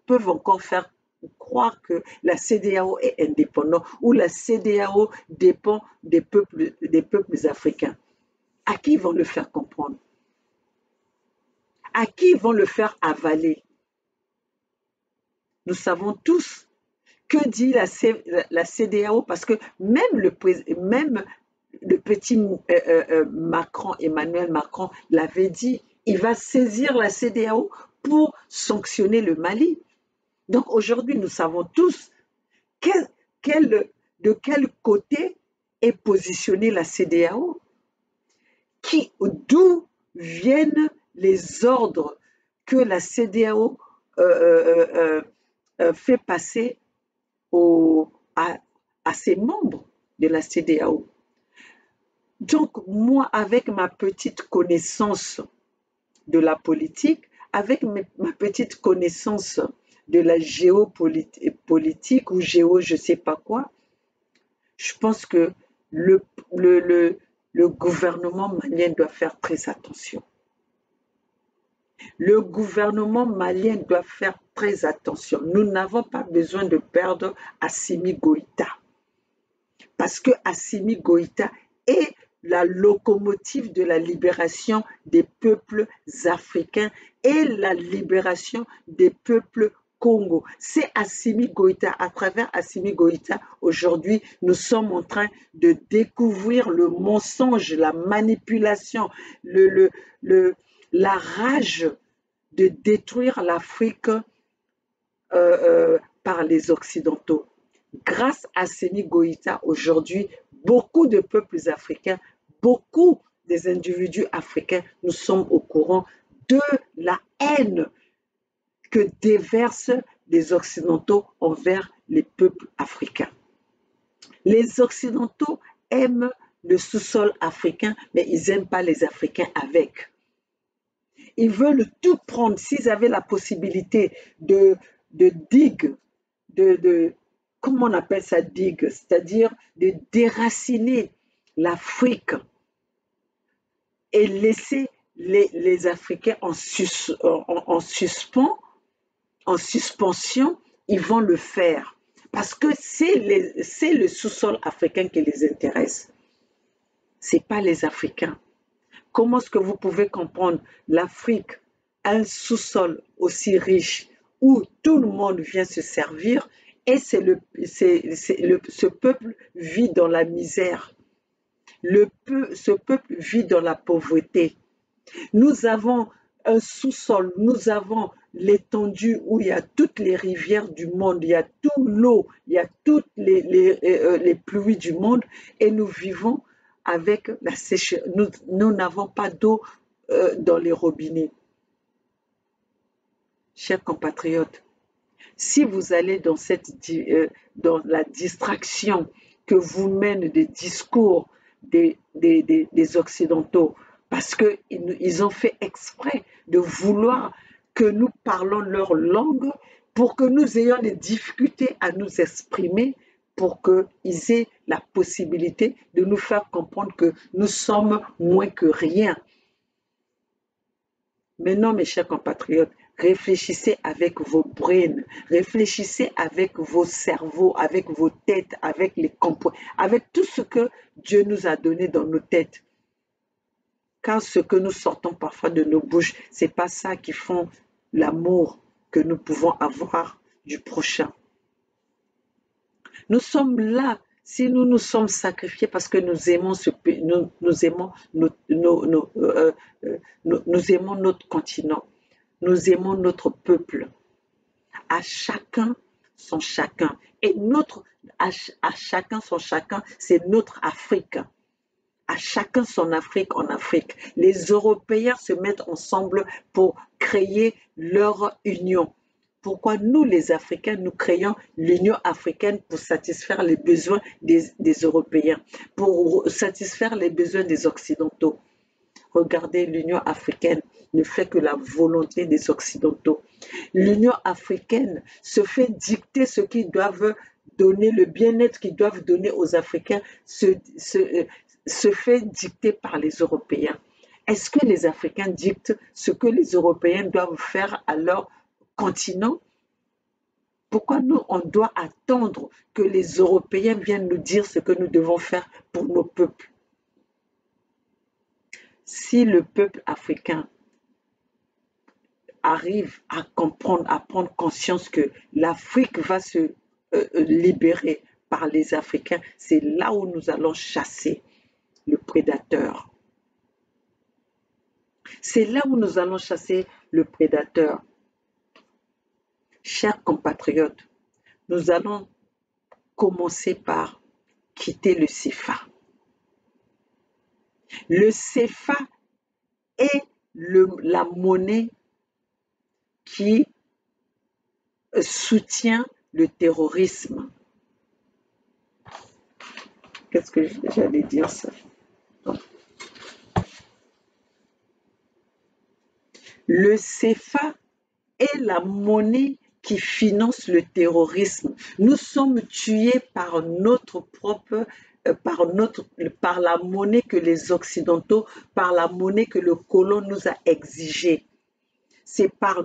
peuvent encore faire croire que la CEDEAO est indépendante ou la CEDEAO dépend des peuples africains. À qui ils vont le faire comprendre? À qui ils vont le faire avaler? Nous savons tous que dit la CEDEAO, parce que même le petit Macron, Emmanuel Macron, l'avait dit, il va saisir la CEDEAO pour sanctionner le Mali. Donc aujourd'hui, nous savons tous de quel côté est positionnée la CEDEAO, d'où viennent les ordres que la CEDEAO fait passer à ses membres de la CEDEAO. Donc moi, avec ma petite connaissance de la politique, avec ma petite connaissance de la géopolitique ou je ne sais pas quoi, je pense que le gouvernement malien doit faire très attention. Le gouvernement malien doit faire très attention. Nous n'avons pas besoin de perdre Assimi Goïta. Parce que Assimi Goïta est la locomotive de la libération des peuples africains et la libération des peuples Congo. C'est Assimi Goïta. À travers Assimi Goïta, aujourd'hui, nous sommes en train de découvrir le mensonge, la manipulation, la rage de détruire l'Afrique par les Occidentaux. Grâce à Assimi Goïta, aujourd'hui, beaucoup de peuples africains, beaucoup des individus africains, nous sommes au courant de la haine que déversent les Occidentaux envers les peuples africains. Les Occidentaux aiment le sous-sol africain, mais ils n'aiment pas les Africains avec. Ils veulent tout prendre. S'ils avaient la possibilité de digue, comment on appelle ça, digue, c'est-à-dire de déraciner l'Afrique et laisser les Africains en suspension, ils vont le faire. Parce que c'est le sous-sol africain qui les intéresse. Ce n'est pas les Africains. Comment est-ce que vous pouvez comprendre l'Afrique, un sous-sol aussi riche où tout le monde vient se servir et ce peuple vit dans la misère. Ce peuple vit dans la pauvreté. Nous avons un sous-sol, nous avons l'étendue où il y a toutes les rivières du monde, il y a toute l'eau, il y a toutes les pluies du monde et nous vivons avec la sécheresse. Nous n'avons pas d'eau dans les robinets. Chers compatriotes, si vous allez dans la distraction que vous mènent des discours des Occidentaux, parce qu'ils ont fait exprès de vouloir que nous parlons leur langue pour que nous ayons des difficultés à nous exprimer, pour qu'ils aient la possibilité de nous faire comprendre que nous sommes moins que rien. Mais non, mes chers compatriotes, réfléchissez avec vos brains, réfléchissez avec vos cerveaux, avec vos têtes, avec avec tout ce que Dieu nous a donné dans nos têtes. Car ce que nous sortons parfois de nos bouches, ce n'est pas ça qui font l'amour que nous pouvons avoir du prochain. Nous sommes là, si nous nous sommes sacrifiés parce que nous aimons nous aimons notre continent, nous aimons notre peuple. À chacun son chacun. Et à chacun son chacun, c'est notre Afrique. À chacun son Afrique en Afrique. Les Européens se mettent ensemble pour créer leur union. Pourquoi nous, les Africains, nous créons l'Union africaine pour satisfaire les besoins des Européens, pour satisfaire les besoins des Occidentaux? Regardez, l'Union africaine ne fait que la volonté des Occidentaux. L'Union africaine se fait dicter ce qu'ils doivent donner, le bien-être qu'ils doivent donner aux Africains, se fait dicter par les Européens. Est-ce que les Africains dictent ce que les Européens doivent faire à leur continent? Pourquoi nous, on doit attendre que les Européens viennent nous dire ce que nous devons faire pour nos peuples? Si le peuple africain arrive à comprendre, à prendre conscience que l'Afrique va se libérer par les Africains, c'est là où nous allons chasser le prédateur. C'est là où nous allons chasser le prédateur. Chers compatriotes, nous allons commencer par quitter le CFA. Le CFA est la monnaie qui soutient le terrorisme. Qu'est-ce que j'allais dire ça? Le CFA est la monnaie qui finance le terrorisme. Nous sommes tués par notre propre, par la monnaie que les Occidentaux, par la monnaie que le colon nous a exigée. C'est par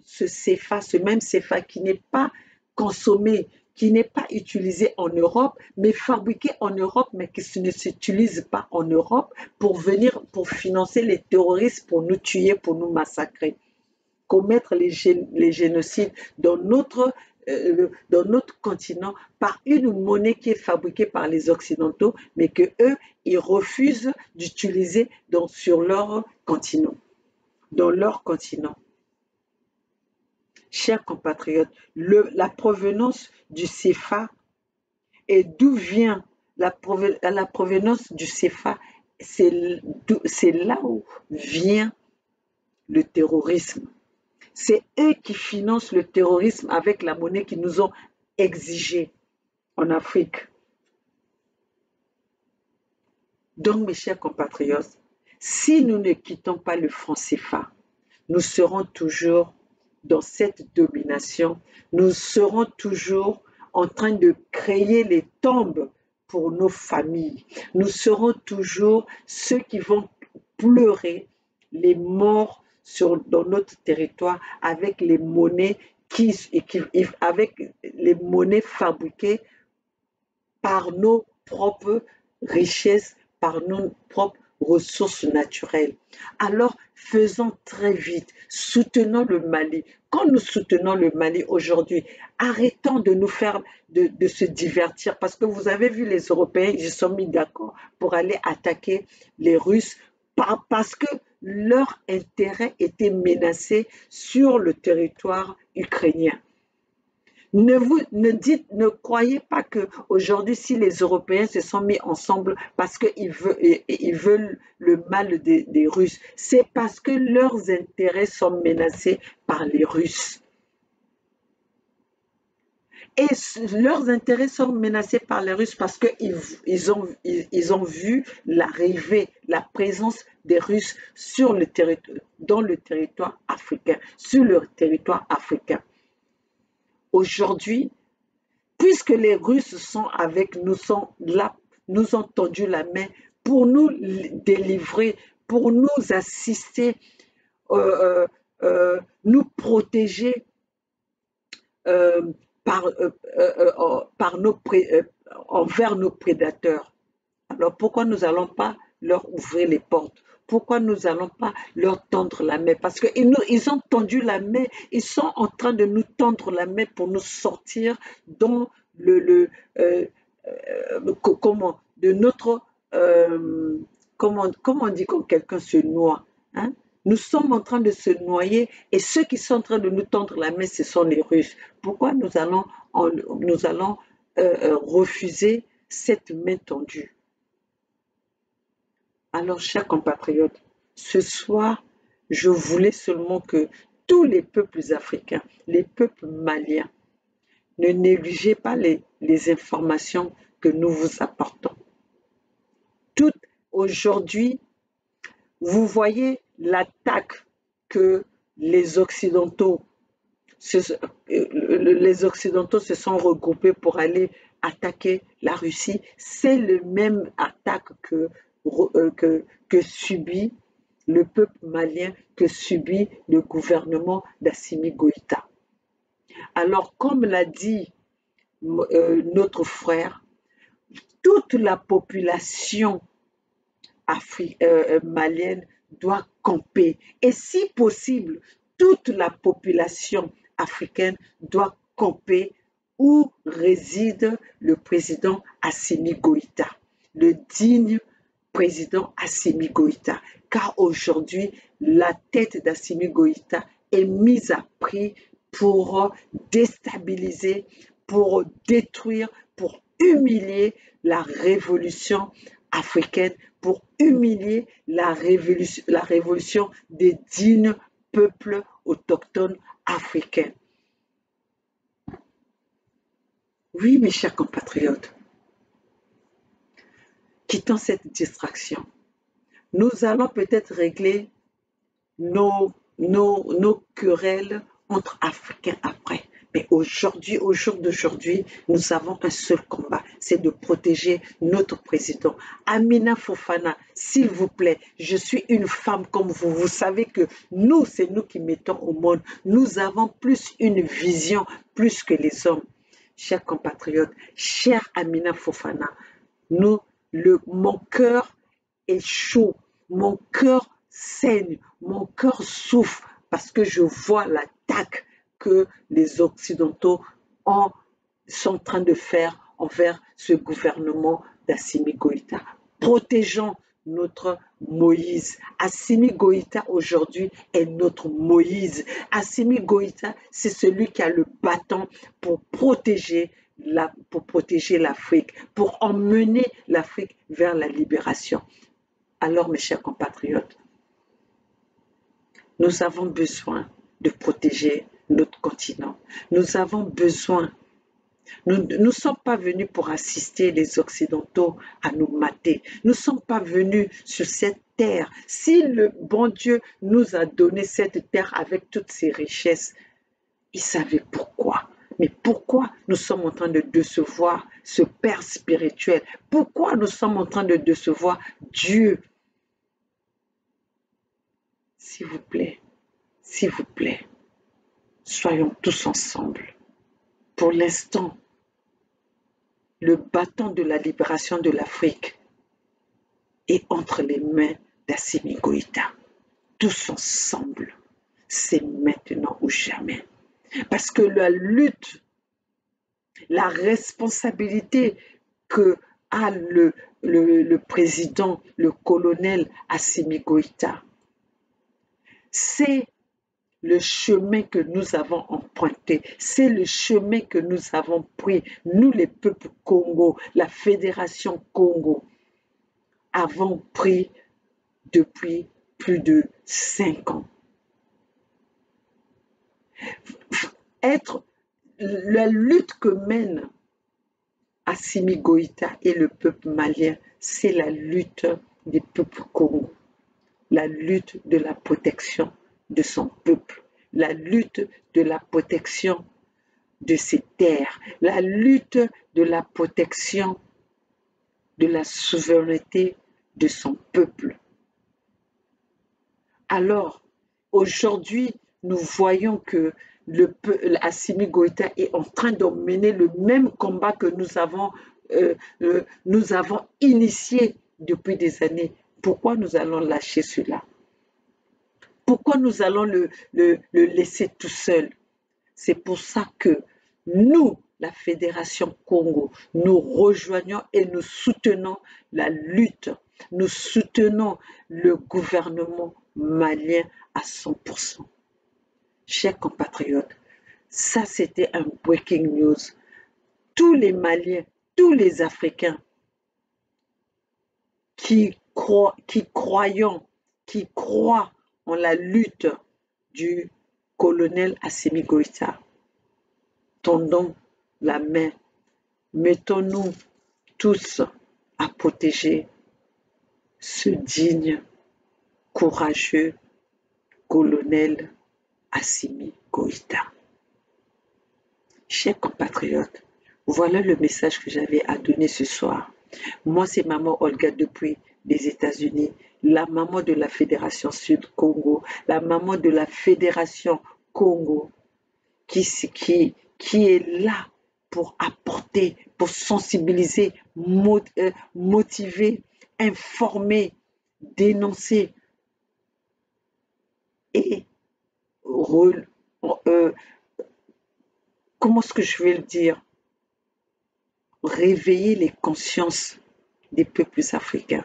ce CFA, ce même CFA qui n'est pas consommé, qui n'est pas utilisé en Europe, mais fabriqué en Europe, mais qui ne s'utilise pas en Europe pour financer les terroristes, pour nous tuer, pour nous massacrer, commettre les génocides dans notre continent par une monnaie qui est fabriquée par les Occidentaux, mais que eux, ils refusent d'utiliser sur leur continent, dans leur continent. Chers compatriotes, la provenance du CFA et d'où vient la provenance du CFA, c'est là où vient le terrorisme. C'est eux qui financent le terrorisme avec la monnaie qu'ils nous ont exigée en Afrique. Donc, mes chers compatriotes, si nous ne quittons pas le franc CFA, nous serons toujours dans cette domination, nous serons toujours en train de créer les tombes pour nos familles. Nous serons toujours ceux qui vont pleurer les morts dans notre territoire avec les monnaies avec les monnaies fabriquées par nos propres richesses, par nos propres ressources naturelles. Alors, faisons très vite, soutenons le Mali. Quand nous soutenons le Mali aujourd'hui, arrêtons de nous faire, de se divertir, parce que vous avez vu les Européens, ils se sont mis d'accord pour aller attaquer les Russes parce que leur intérêt était menacé sur le territoire ukrainien. Ne croyez pas qu'aujourd'hui, si les Européens se sont mis ensemble parce qu'ils veulent le mal des Russes, c'est parce que leurs intérêts sont menacés par les Russes. Et leurs intérêts sont menacés par les Russes parce qu'ils ont vu l'arrivée, la présence des Russes dans le territoire africain, sur le territoire africain. Aujourd'hui, puisque les Russes sont avec nous, sont là, nous ont tendu la main pour nous délivrer, pour nous assister, nous protéger envers nos prédateurs. Alors pourquoi nous n'allons pas leur ouvrir les portes? Pourquoi nous n'allons pas leur tendre la main? Parce qu'ils ont tendu la main, ils sont en train de nous tendre la main pour nous sortir dans comment on dit quand quelqu'un se noie, hein? Nous sommes en train de se noyer et ceux qui sont en train de nous tendre la main, ce sont les Russes. Pourquoi nous allons refuser cette main tendue? Alors, chers compatriotes, ce soir, je voulais seulement que tous les peuples africains, les peuples maliens, ne négligez pas les informations que nous vous apportons. Aujourd'hui, Vous voyez l'attaque que les Occidentaux se sont regroupés pour aller attaquer la Russie. C'est le même attaque que subit le peuple malien, que subit le gouvernement d'Assimi Goïta. Alors, comme l'a dit notre frère, toute la population malienne doit camper. Et si possible, toute la population africaine doit camper où réside le président Assimi Goïta, le digne président Assimi Goïta. Car aujourd'hui, la tête d'Assimi Goïta est mise à prix pour déstabiliser, pour détruire, pour humilier la révolution africaine, pour humilier la révolution des dignes peuples autochtones africains. Oui, mes chers compatriotes, quittons cette distraction. Nous allons peut-être régler nos querelles entre Africains après. Mais aujourd'hui, au jour d'aujourd'hui, nous avons un seul combat, c'est de protéger notre président. Amina Fofana, s'il vous plaît, je suis une femme comme vous. Vous savez que nous, c'est nous qui mettons au monde. Nous avons plus une vision, plus que les hommes. Chers compatriotes, chère Amina Fofana, mon cœur est chaud, mon cœur saigne, mon cœur souffre parce que je vois l'attaque que les Occidentaux sont en train de faire envers ce gouvernement d'Assimi Goïta. Protégeons notre Moïse. Assimi Goïta aujourd'hui est notre Moïse. Assimi Goïta, c'est celui qui a le bâton pour protéger l'Afrique, pour emmener l'Afrique vers la libération. Alors, mes chers compatriotes, nous avons besoin de protéger notre continent. Nous avons besoin. Nous ne sommes pas venus pour assister les Occidentaux à nous mater. Nous ne sommes pas venus sur cette terre. Si le bon Dieu nous a donné cette terre avec toutes ses richesses, il savait pourquoi. Mais pourquoi nous sommes en train de décevoir ce Père spirituel? Pourquoi nous sommes en train de décevoir Dieu? S'il vous plaît, soyons tous ensemble. Pour l'instant, le bâton de la libération de l'Afrique est entre les mains d'Assimi Goïta. Tous ensemble, c'est maintenant ou jamais. Parce que la lutte, la responsabilité que a le président, le colonel Assimi Goïta, c'est le chemin que nous avons emprunté, c'est le chemin que nous avons pris, nous les peuples Congo, la Fédération Congo, avons pris depuis plus de 5 ans. La lutte que mène Assimi Goïta et le peuple malien, c'est la lutte des peuples Congo, la lutte de la protection de son peuple, la lutte de la protection de ses terres, la lutte de la protection de la souveraineté de son peuple. Alors, aujourd'hui, nous voyons que Assimi Goïta est en train de mener le même combat que nous avons initié depuis des années. Pourquoi nous allons lâcher cela? Pourquoi nous allons le laisser tout seul? C'est pour ça que nous, la Fédération Congo, nous rejoignons et nous soutenons la lutte. Nous soutenons le gouvernement malien à 100%. Chers compatriotes, ça c'était un breaking news. Tous les Maliens, tous les Africains qui croient en la lutte du colonel Assimi Goïta, tendons la main, mettons-nous tous à protéger ce digne courageux colonel Assimi Goïta. Chers compatriotes, voilà le message que j'avais à donner ce soir. Moi, c'est maman Olga depuis les États-Unis, la maman de la Fédération Sud-Congo, la maman de la Fédération Congo, qui est là pour apporter, pour sensibiliser, motiver, informer, dénoncer et comment est-ce que je vais le dire, réveiller les consciences des peuples africains.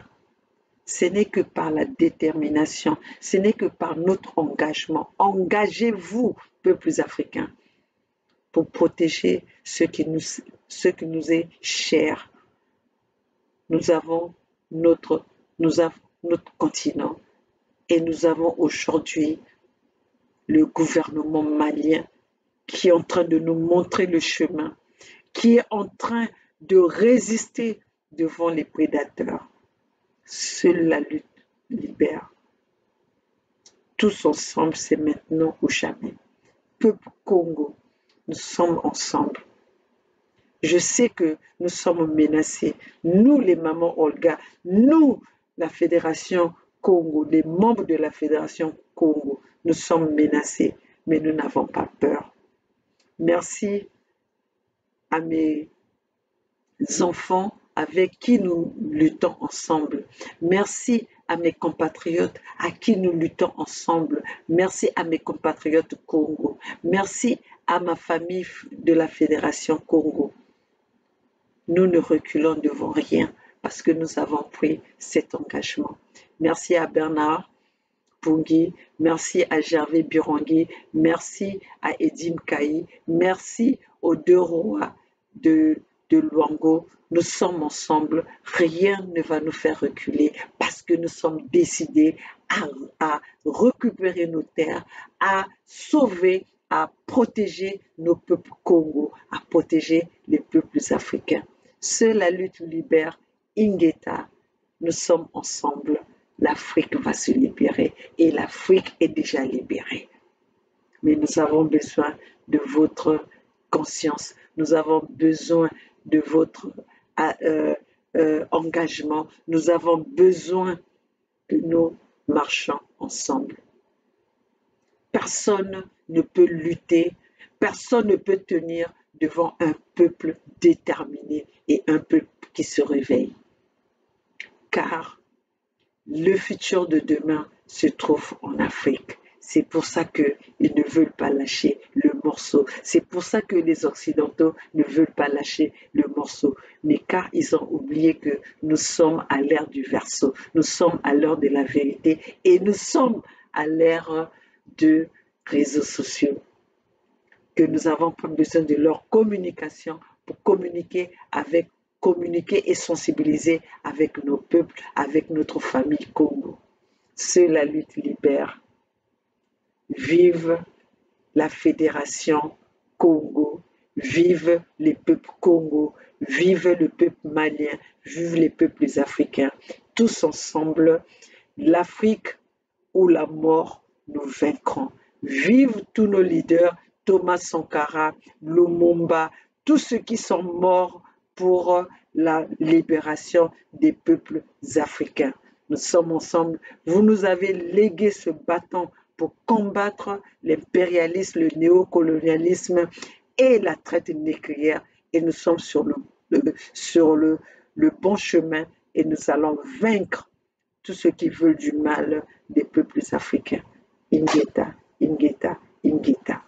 Ce n'est que par la détermination, ce n'est que par notre engagement. Engagez-vous, peuples africains, pour protéger ce qui nous est cher. Nous avons notre continent et nous avons aujourd'hui le gouvernement malien qui est en train de nous montrer le chemin, qui est en train de résister devant les prédateurs. Seule la lutte libère. Tous ensemble, c'est maintenant ou jamais. Peuple Congo, nous sommes ensemble. Je sais que nous sommes menacés. Nous, les mamans Olga, nous, la Fédération Congo, les membres de la Fédération Congo, nous sommes menacés, mais nous n'avons pas peur. Merci à mes enfants avec qui nous luttons ensemble. Merci à mes compatriotes à qui nous luttons ensemble. Merci à mes compatriotes Congo. Merci à ma famille de la Fédération Congo. Nous ne reculons devant rien parce que nous avons pris cet engagement. Merci à Bernard Pungui, merci à Gervais Burangui, merci à Edim Kaï, merci aux deux rois de Luango. Nous sommes ensemble, rien ne va nous faire reculer parce que nous sommes décidés à récupérer nos terres, à sauver, à protéger nos peuples Congo, à protéger les peuples africains. Seule la lutte libère Ingeta. Nous sommes ensemble. L'Afrique va se libérer et l'Afrique est déjà libérée. Mais nous avons besoin de votre conscience, nous avons besoin de votre engagement, nous avons besoin que nous marchions ensemble. Personne ne peut lutter, personne ne peut tenir devant un peuple déterminé et un peuple qui se réveille. Car le futur de demain se trouve en Afrique. C'est pour ça qu'ils ne veulent pas lâcher le morceau. C'est pour ça que les Occidentaux ne veulent pas lâcher le morceau. Mais car ils ont oublié que nous sommes à l'ère du verseau. Nous sommes à l'heure de la vérité et nous sommes à l'ère de réseaux sociaux. Que nous avons besoin de leur communication pour communiquer et sensibiliser avec nos peuples, avec notre famille Congo. Seule la lutte libère. Vive la Fédération Congo, vive les peuples Congo, vive le peuple malien, vive les peuples africains. Tous ensemble, l'Afrique ou la mort, nous vaincrons. Vive tous nos leaders, Thomas Sankara, Lumumba, tous ceux qui sont morts pour la libération des peuples africains. Nous sommes ensemble. Vous nous avez légué ce bâton pour combattre l'impérialisme, le néocolonialisme et la traite négrière. Et nous sommes sur le bon chemin et nous allons vaincre tous ceux qui veulent du mal des peuples africains. Ingeta, Ingeta, Ingeta.